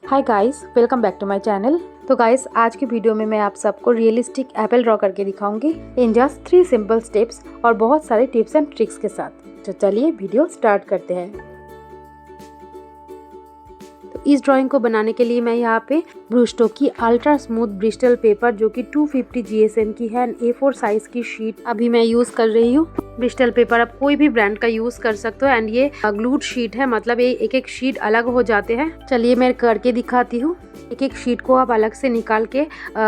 Hi guys, welcome back to my channel. तो guys, आज की वीडियो में मैं आप सबको रियलिस्टिक एप्पल ड्रॉ करके दिखाऊंगी इन जस्ट 3 सिंपल स्टेप्स और बहुत सारे टिप्स एंड ट्रिक्स के साथ। तो चलिए वीडियो स्टार्ट करते हैं। तो इस ड्राइंग को बनाने के लिए मैं यहाँ पे ब्रूस्टो की अल्ट्रा स्मूथ ब्रिस्टल पेपर जो कि 250 GSM की है, A4 साइज की शीट अभी मैं यूज कर रही हूँ। ब्रिस्टल पेपर आप कोई भी ब्रांड का यूज कर सकते हो एंड ये ग्लूड शीट है, मतलब ये एक एक शीट अलग हो जाते हैं। चलिए मैं करके दिखाती हूँ। एक एक शीट को आप अलग से निकाल के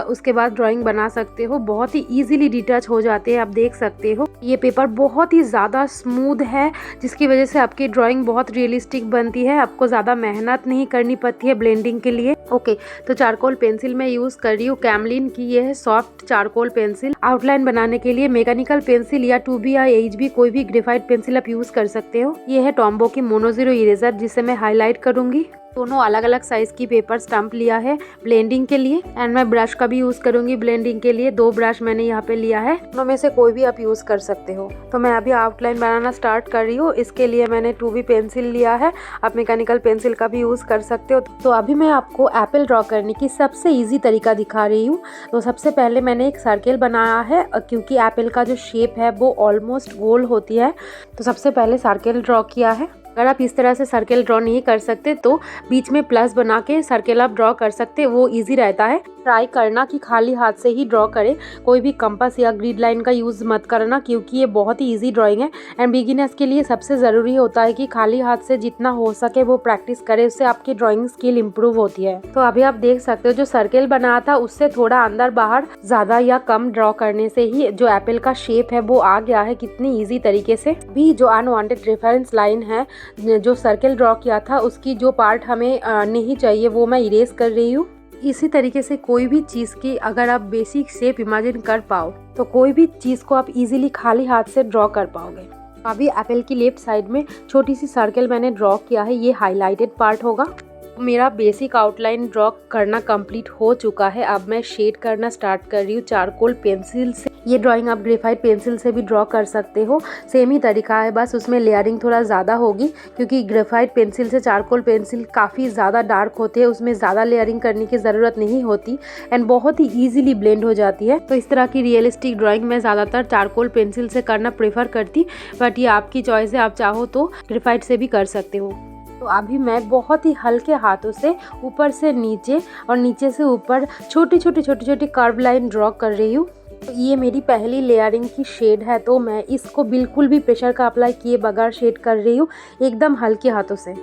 उसके बाद ड्राइंग बना सकते हो। बहुत ही इजीली डिटैच हो जाते हैं, आप देख सकते हो। ये पेपर बहुत ही ज़्यादा स्मूथ है जिसकी वजह से आपकी ड्राइंग बहुत रियलिस्टिक बनती है। आपको ज़्यादा मेहनत नहीं करनी पड़ती है ब्लेंडिंग के लिए। ओके, तो चारकोल पेंसिल मैं यूज़ कर रही हूँ कैमलिन की। ये है सॉफ्ट चारकोल पेंसिल। आउटलाइन बनाने के लिए मैकेनिकल पेंसिल या 2B या HB कोई भी ग्रेफाइट पेंसिल आप यूज़ कर सकते हो। ये है टॉम्बो की मोनो0 इरेजर जिसे मैं हाईलाइट करूंगी। दोनों अलग अलग साइज की पेपर स्टम्प लिया है ब्लेंडिंग के लिए एंड मैं ब्रश का भी यूज करूंगी ब्लेंडिंग के लिए। 2 ब्रश मैंने यहाँ पे लिया है, दोनों में से कोई भी आप यूज कर सकते हो। तो मैं अभी आउटलाइन बनाना स्टार्ट कर रही हूँ। इसके लिए मैंने 2B पेंसिल लिया है, आप मैकेनिकल पेंसिल का भी यूज कर सकते हो। तो अभी मैं आपको एप्पल ड्रॉ करने की सबसे ईजी तरीका दिखा रही हूँ। तो सबसे पहले मैंने एक सर्किल बनाया है क्योंकि एप्पल का जो शेप है वो ऑलमोस्ट गोल होती है। तो सबसे पहले सर्किल ड्रॉ किया है। अगर आप इस तरह से सर्किल ड्रॉ नहीं कर सकते तो बीच में प्लस बना के सर्किल आप ड्रॉ कर सकते, वो इजी रहता है। ट्राई करना कि खाली हाथ से ही ड्रॉ करें, कोई भी कंपास या ग्रिड लाइन का यूज़ मत करना क्योंकि ये बहुत ही इजी ड्राइंग है एंड बिगिनर्स के लिए सबसे ज़रूरी होता है कि खाली हाथ से जितना हो सके वो प्रैक्टिस करें, उससे आपकी ड्राइंग स्किल इंप्रूव होती है। तो अभी आप देख सकते हो जो सर्किल बनाया था उससे थोड़ा अंदर बाहर ज़्यादा या कम ड्रॉ करने से ही जो एप्पल का शेप है वो आ गया है कितनी ईजी तरीके से। भी जो अनवांटेड रेफरेंस लाइन है जो सर्किल ड्रॉ किया था उसकी जो पार्ट हमें नहीं चाहिए वो मैं इरेज कर रही हूँ। इसी तरीके से कोई भी चीज़ की अगर आप बेसिक शेप इमेजिन कर पाओ तो कोई भी चीज़ को आप इजीली खाली हाथ से ड्रॉ कर पाओगे। अभी एप्पल की लेफ्ट साइड में छोटी सी सर्किल मैंने ड्रॉ किया है, ये हाईलाइटेड पार्ट होगा। मेरा बेसिक आउटलाइन ड्रॉ करना कंप्लीट हो चुका है। अब मैं शेड करना स्टार्ट कर रही हूँ चारकोल पेंसिल से। ये ड्राइंग आप ग्रेफाइट पेंसिल से भी ड्रॉ कर सकते हो, सेम ही तरीका है, बस उसमें लेयरिंग थोड़ा ज़्यादा होगी क्योंकि ग्रेफाइट पेंसिल से चारकोल पेंसिल काफ़ी ज़्यादा डार्क होते हैं, उसमें ज़्यादा लेयरिंग करने की ज़रूरत नहीं होती एंड बहुत ही ईजिली ब्लेंड हो जाती है। तो इस तरह की रियलिस्टिक ड्राइंग मैं ज़्यादातर चारकोल पेंसिल से करना प्रेफर करती, बट ये आपकी चॉइस है, आप चाहो तो ग्रेफाइट से भी कर सकते हो। तो अभी मैं बहुत ही हल्के हाथों से ऊपर से नीचे और नीचे से ऊपर छोटी छोटी कर्व लाइन ड्रॉ कर रही हूँ। तो ये मेरी पहली लेयरिंग की शेड है, तो मैं इसको बिल्कुल भी प्रेशर का अप्लाई किए बगैर शेड कर रही हूँ, एकदम हल्के हाथों से।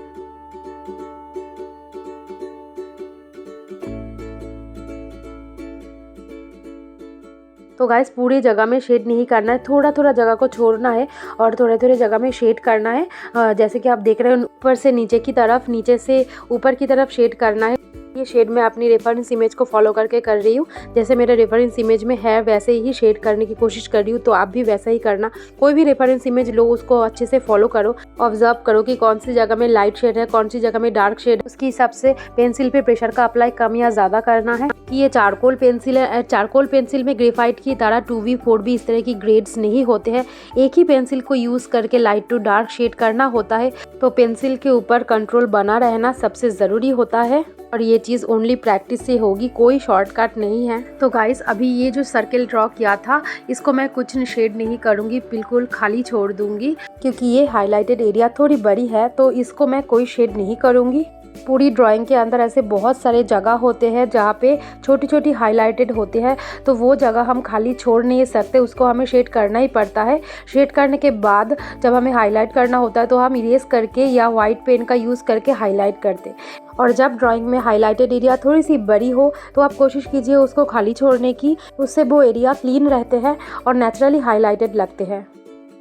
तो गाइस, पूरी जगह में शेड नहीं करना है, थोड़ा थोड़ा जगह को छोड़ना है और थोड़े थोड़े जगह में शेड करना है। जैसे कि आप देख रहे हो ऊपर से नीचे की तरफ, नीचे से ऊपर की तरफ शेड करना है। ये शेड मैं अपनी रेफरेंस इमेज को फॉलो करके कर रही हूँ, जैसे मेरे रेफरेंस इमेज में है वैसे ही शेड करने की कोशिश कर रही हूँ। तो आप भी वैसा ही करना, कोई भी रेफरेंस इमेज लो उसको अच्छे से फॉलो करो, ऑब्जर्व करो कि कौन सी जगह में लाइट शेड है, कौन सी जगह में डार्क शेड, उसके हिसाब से पेंसिल पे प्रेशर का अप्लाई कम या ज़्यादा करना है। कि ये चारकोल पेंसिल है, चारकोल पेंसिल में ग्रेफाइट की तरह 2B 4B इस तरह की ग्रेड्स नहीं होते हैं, एक ही पेंसिल को यूज़ करके लाइट टू डार्क शेड करना होता है। तो पेंसिल के ऊपर कंट्रोल बना रहना सबसे ज़रूरी होता है और ये चीज़ ओनली प्रैक्टिस से होगी, कोई शॉर्टकट नहीं है। तो गाइस, अभी ये जो सर्किल ड्रॉ किया था इसको मैं कुछ शेड नहीं करूँगी, बिल्कुल खाली छोड़ दूंगी क्योंकि ये हाईलाइटेड एरिया थोड़ी बड़ी है, तो इसको मैं कोई शेड नहीं करूँगी। पूरी ड्राइंग के अंदर ऐसे बहुत सारे जगह होते हैं जहाँ पे छोटी छोटी हाईलाइटेड होते हैं, तो वो जगह हम खाली छोड़ नहीं सकते, उसको हमें शेड करना ही पड़ता है। शेड करने के बाद जब हमें हाईलाइट करना होता है तो हम इरेज करके या वाइट पेन का यूज़ करके हाईलाइट करते। और जब ड्राइंग में हाईलाइटेड एरिया थोड़ी सी बड़ी हो तो आप कोशिश कीजिए उसको खाली छोड़ने की, उससे वो एरिया क्लीन रहते हैं और नेचुरली हाईलाइटेड लगते हैं।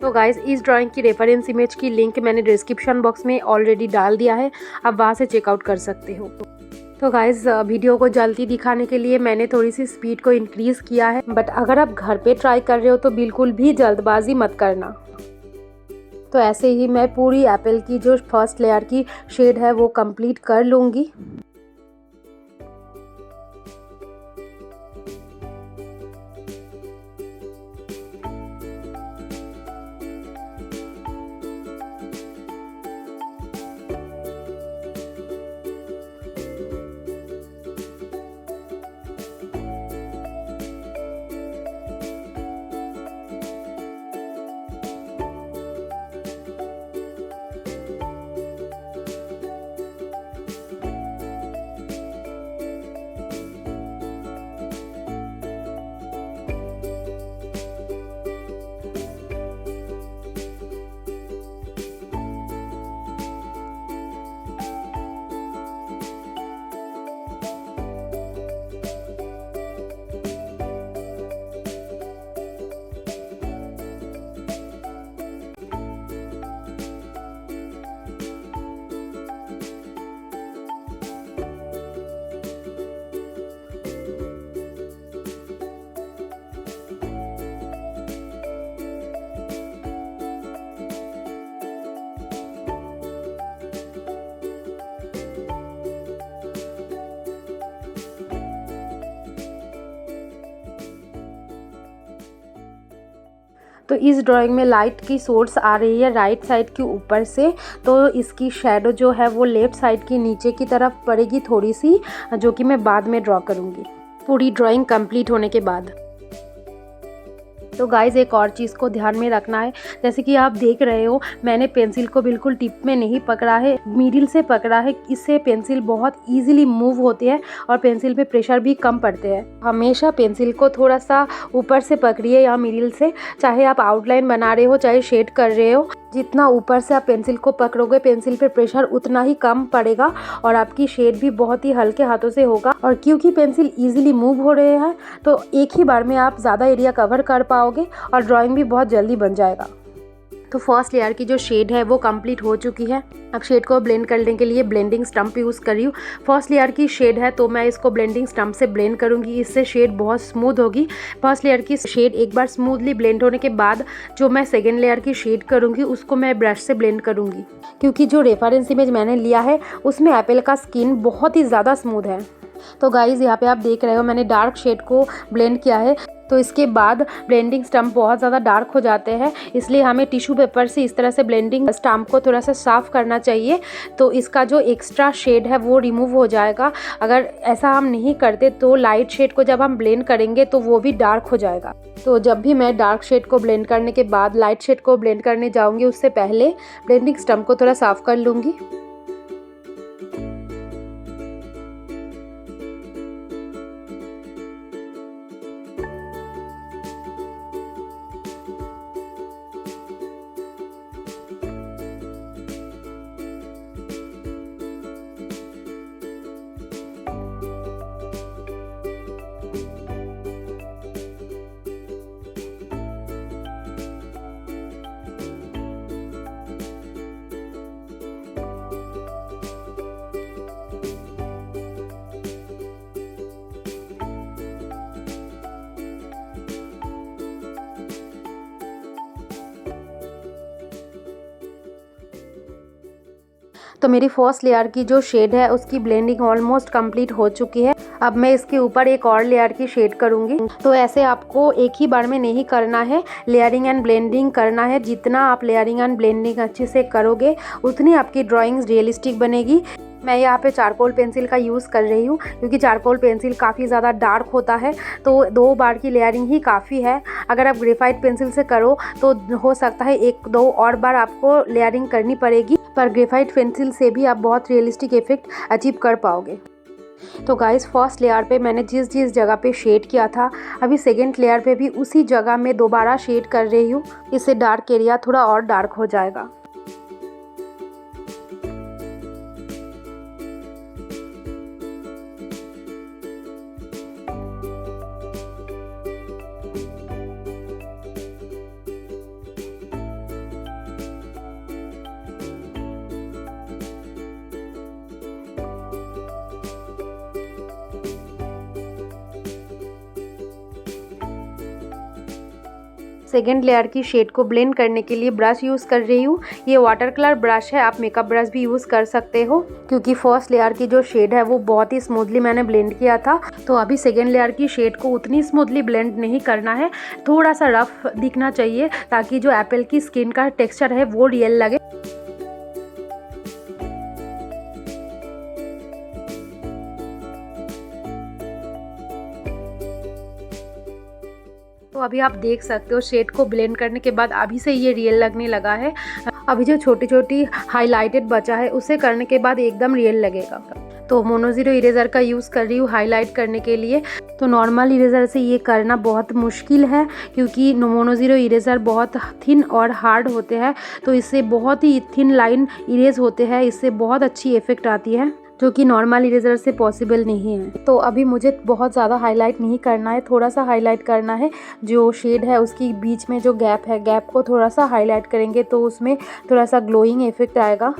तो गाइस, इस ड्राइंग की रेफरेंस इमेज की लिंक मैंने डिस्क्रिप्शन बॉक्स में ऑलरेडी डाल दिया है, आप वहाँ से चेकआउट कर सकते हो। तो गाइस, वीडियो को जल्दी दिखाने के लिए मैंने थोड़ी सी स्पीड को इंक्रीज़ किया है, बट अगर आप घर पे ट्राई कर रहे हो तो बिल्कुल भी जल्दबाजी मत करना। तो ऐसे ही मैं पूरी एप्पल की जो फर्स्ट लेयर की शेड है वो कंप्लीट कर लूँगी। तो इस ड्राइंग में लाइट की सोर्स आ रही है राइट साइड के ऊपर से, तो इसकी शेडो जो है वो लेफ्ट साइड की नीचे की तरफ पड़ेगी थोड़ी सी, जो कि मैं बाद में ड्रॉ करूँगी पूरी ड्राइंग कंप्लीट होने के बाद। तो गाइज़ एक और चीज़ को ध्यान में रखना है, जैसे कि आप देख रहे हो मैंने पेंसिल को बिल्कुल टिप में नहीं पकड़ा है, मिडिल से पकड़ा है। इससे पेंसिल बहुत इजीली मूव होती है और पेंसिल पे प्रेशर भी कम पड़ते हैं। हमेशा पेंसिल को थोड़ा सा ऊपर से पकड़िए या मिडिल से, चाहे आप आउटलाइन बना रहे हो चाहे शेड कर रहे हो। जितना ऊपर से आप पेंसिल को पकड़ोगे पेंसिल पे प्रेशर उतना ही कम पड़ेगा और आपकी शेड भी बहुत ही हल्के हाथों से होगा। और क्योंकि पेंसिल इजीली मूव हो रहे हैं तो एक ही बार में आप ज़्यादा एरिया कवर कर पाओगे और ड्राइंग भी बहुत जल्दी बन जाएगा। तो फर्स्ट लेयर की जो शेड है वो कंप्लीट हो चुकी है। अब शेड को ब्लेंड करने के लिए ब्लेंडिंग स्टम्प यूज़ कर रही हूँ। फर्स्ट लेयर की शेड है तो मैं इसको ब्लेंडिंग स्टम्प से ब्लेंड करूँगी, इससे शेड बहुत स्मूथ होगी। फर्स्ट लेयर की शेड एक बार स्मूथली ब्लेंड होने के बाद जो मैं सेकेंड लेयर की शेड करूँगी उसको मैं ब्रश से ब्लेंड करूँगी, क्योंकि जो रेफरेंस इमेज मैंने लिया है उसमें एप्पल का स्किन बहुत ही ज़्यादा स्मूथ है। तो गाइज़ यहाँ पे आप देख रहे हो मैंने डार्क शेड को ब्लेंड किया है, तो इसके बाद ब्लेंडिंग स्टम्प बहुत ज़्यादा डार्क हो जाते हैं, इसलिए हमें टिश्यू पेपर से इस तरह से ब्लेंडिंग स्टम्प को थोड़ा सा साफ़ करना चाहिए, तो इसका जो एक्स्ट्रा शेड है वो रिमूव हो जाएगा। अगर ऐसा हम नहीं करते तो लाइट शेड को जब हम ब्लेंड करेंगे तो वो भी डार्क हो जाएगा। तो जब भी मैं डार्क शेड को ब्लेंड करने के बाद लाइट शेड को ब्लेंड करने जाऊँगी उससे पहले ब्लेंडिंग स्टम्प को थोड़ा साफ़ कर लूँगी। तो मेरी फर्स्ट लेयर की जो शेड है उसकी ब्लेंडिंग ऑलमोस्ट कंप्लीट हो चुकी है। अब मैं इसके ऊपर एक और लेयर की शेड करूंगी। तो ऐसे आपको एक ही बार में नहीं करना है, लेयरिंग एंड ब्लेंडिंग करना है। जितना आप लेयरिंग एंड ब्लेंडिंग अच्छे से करोगे उतनी आपकी ड्राइंग्स रियलिस्टिक बनेगी। मैं यहाँ पे चारकोल पेंसिल का यूज़ कर रही हूँ, क्योंकि चारकोल पेंसिल काफ़ी ज़्यादा डार्क होता है, तो 2 बार की लेयरिंग ही काफ़ी है। अगर आप ग्रेफाइट पेंसिल से करो तो हो सकता है 1-2 और बार आपको लेयरिंग करनी पड़ेगी, पर ग्रेफाइट पेंसिल से भी आप बहुत रियलिस्टिक इफेक्ट अचीव कर पाओगे। तो गाइस फर्स्ट लेयर पे मैंने जिस जिस जगह पे शेड किया था, अभी सेकेंड लेयर पे भी उसी जगह में दोबारा शेड कर रही हूँ। इससे डार्क एरिया थोड़ा और डार्क हो जाएगा। सेकेंड लेयर की शेड को ब्लेंड करने के लिए ब्रश यूज़ कर रही हूँ। ये वाटर कलर ब्रश है, आप मेकअप ब्रश भी यूज़ कर सकते हो, क्योंकि फर्स्ट लेयर की जो शेड है वो बहुत ही स्मूथली मैंने ब्लेंड किया था। तो अभी सेकेंड लेयर की शेड को उतनी स्मूथली ब्लेंड नहीं करना है, थोड़ा सा रफ दिखना चाहिए, ताकि जो एप्पल की स्किन का टेक्स्चर है वो रियल लगे। तो अभी आप देख सकते हो शेड को ब्लेंड करने के बाद अभी से ये रियल लगने लगा है। अभी जो छोटी छोटी हाईलाइटेड बचा है उसे करने के बाद एकदम रियल लगेगा। तो मोनोज़ीरो इरेज़र का यूज़ कर रही हूँ हाईलाइट करने के लिए। तो नॉर्मल इरेज़र से ये करना बहुत मुश्किल है, क्योंकि मोनोज़ीरो इरेज़र बहुत थिन और हार्ड होते हैं, तो इससे बहुत ही थिन लाइन इरेज होते हैं, इससे बहुत अच्छी इफेक्ट आती है, जो कि नॉर्मल इरेज़र से पॉसिबल नहीं है। तो अभी मुझे बहुत ज़्यादा हाईलाइट नहीं करना है, थोड़ा सा हाईलाइट करना है। जो शेड है उसकी बीच में जो गैप है, गैप को थोड़ा सा हाईलाइट करेंगे तो उसमें थोड़ा सा ग्लोइंग इफेक्ट आएगा।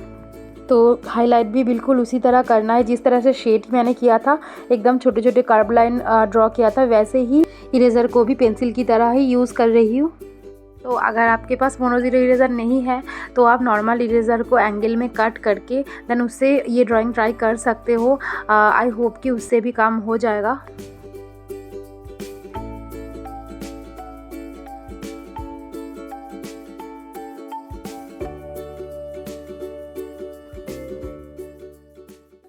तो हाईलाइट भी बिल्कुल उसी तरह करना है जिस तरह से शेड मैंने किया था, एकदम छोटे छोटे कर्व लाइन ड्रॉ किया था, वैसे ही इरेज़र को भी पेंसिल की तरह ही यूज़ कर रही हूँ। तो अगर आपके पास मोनोज़ीरो इरेज़र नहीं है तो आप नॉर्मल इरेज़र को एंगल में कट करके देन उससे ये ड्राइंग ट्राई कर सकते हो। आई होप कि उससे भी काम हो जाएगा।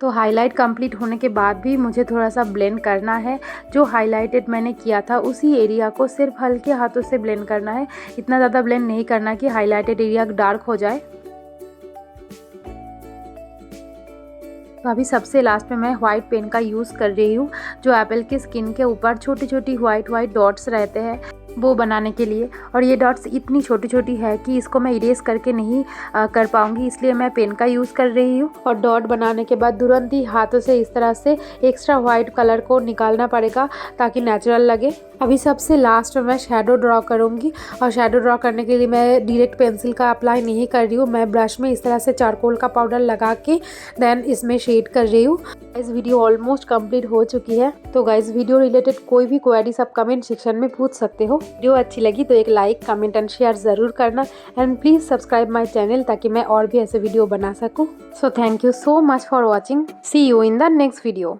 तो हाईलाइट कंप्लीट होने के बाद भी मुझे थोड़ा सा ब्लेंड करना है। जो हाईलाइटेड मैंने किया था उसी एरिया को सिर्फ हल्के हाथों से ब्लेंड करना है, इतना ज़्यादा ब्लेंड नहीं करना कि हाईलाइटेड एरिया डार्क हो जाए। तो अभी सबसे लास्ट में मैं व्हाइट पेन का यूज़ कर रही हूँ, जो एप्पल की स्किन के ऊपर छोटी छोटी वाइट डॉट्स रहते हैं वो बनाने के लिए। और ये डॉट्स इतनी छोटी छोटी है कि इसको मैं इरेज करके नहीं कर पाऊँगी, इसलिए मैं पेन का यूज़ कर रही हूँ। और डॉट बनाने के बाद तुरंत ही हाथों से इस तरह से एक्स्ट्रा वाइट कलर को निकालना पड़ेगा ताकि नेचुरल लगे। अभी सबसे लास्ट में मैं शेडो ड्रॉ करूँगी, और शेडो ड्रॉ करने के लिए मैं डायरेक्ट पेंसिल का अप्लाई नहीं कर रही हूँ, मैं ब्रश में इस तरह से चारकोल का पाउडर लगा के देन इसमें शेड कर रही हूँ। इस वीडियो ऑलमोस्ट कंप्लीट हो चुकी है। तो गाइस वीडियो रिलेटेड कोई भी क्वेरीज आप कमेंट सेक्शन में पूछ सकते हो। वीडियो अच्छी लगी तो एक लाइक, कमेंट एंड शेयर ज़रूर करना, and please subscribe my channel ताकि मैं और भी ऐसे वीडियो बना सकूँ। So thank you so much for watching, see you in the next video.